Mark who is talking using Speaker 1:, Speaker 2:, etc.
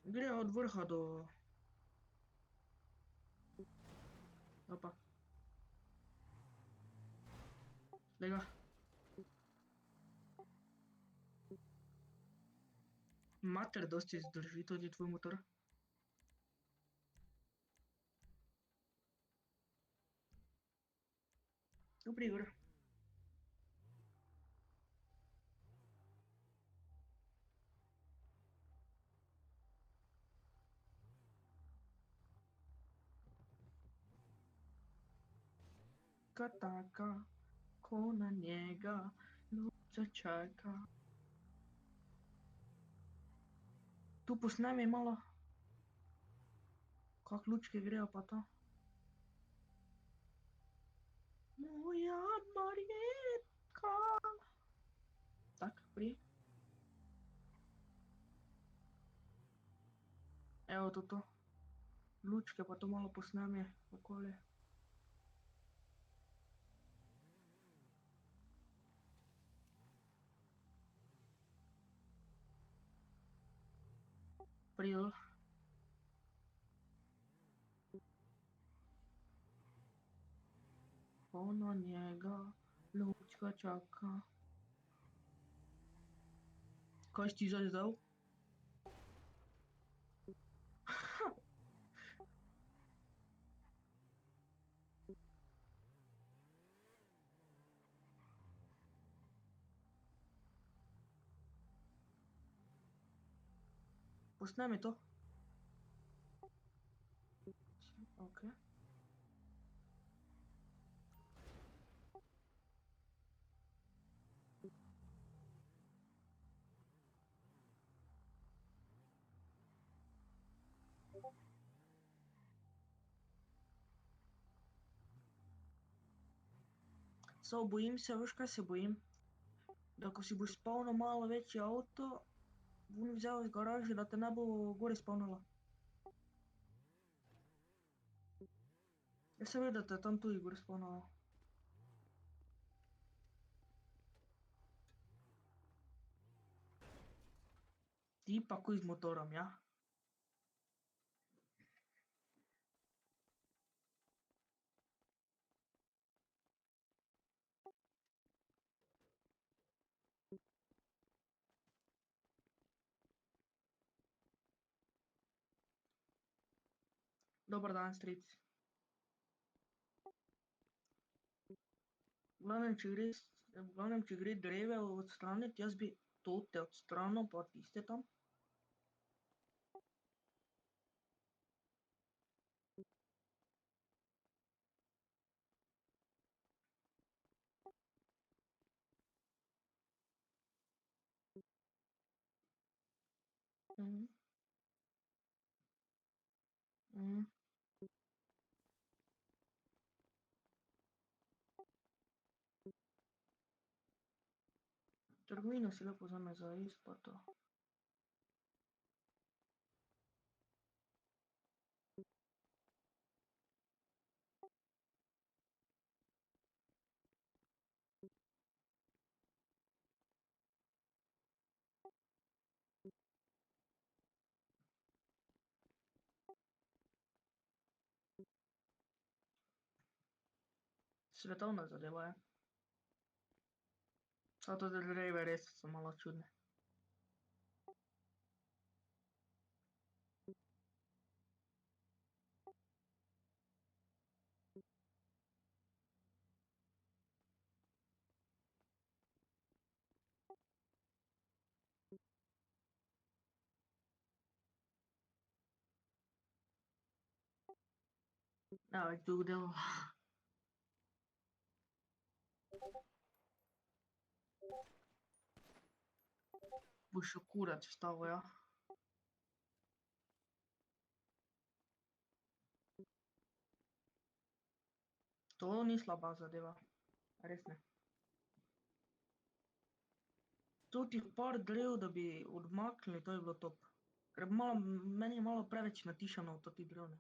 Speaker 1: Gre od vrha do... Opa. Glej ga. Mater, dosti zdrži tudi tvoj motor. Super, Igor. Taka, ko na njega luča čaka. Tu posnemi malo. Kak lučke grejo pa to. Moja Marjetka. Tak, pri. Evo to. Lučke pa to malo posnemi okoli. Pridl. Ko na njega lučka čaka. Kaj si ti zdaj dal? Posnemi to. Ok. Samo bojim se, veš kaj se bojim? Da ko si boš spavnil malo večji avto, bom vzel iz garaže, da te ne bo gori spavnila. Jaz sem vedel, da te tam tudi gori spavnila. Ti pa kuj z motorom, ja? Dober dan, stric. V glavnem, če gre dreve odstraniti, jaz bi to te odstranil, pa tiste tam. Mhm. Mhm. Trgovino si lepo vzame za jesti pa to. Svetovna zadeva je. Samo te dreve res so malo čudne. Ja, več drug del. Boš še kurac vstal, ja. To ni slaba zadeva. Res ne. Totih par drev, da bi odmaknili, to je bilo top. Ker meni je malo preveč natišano v totih drevne.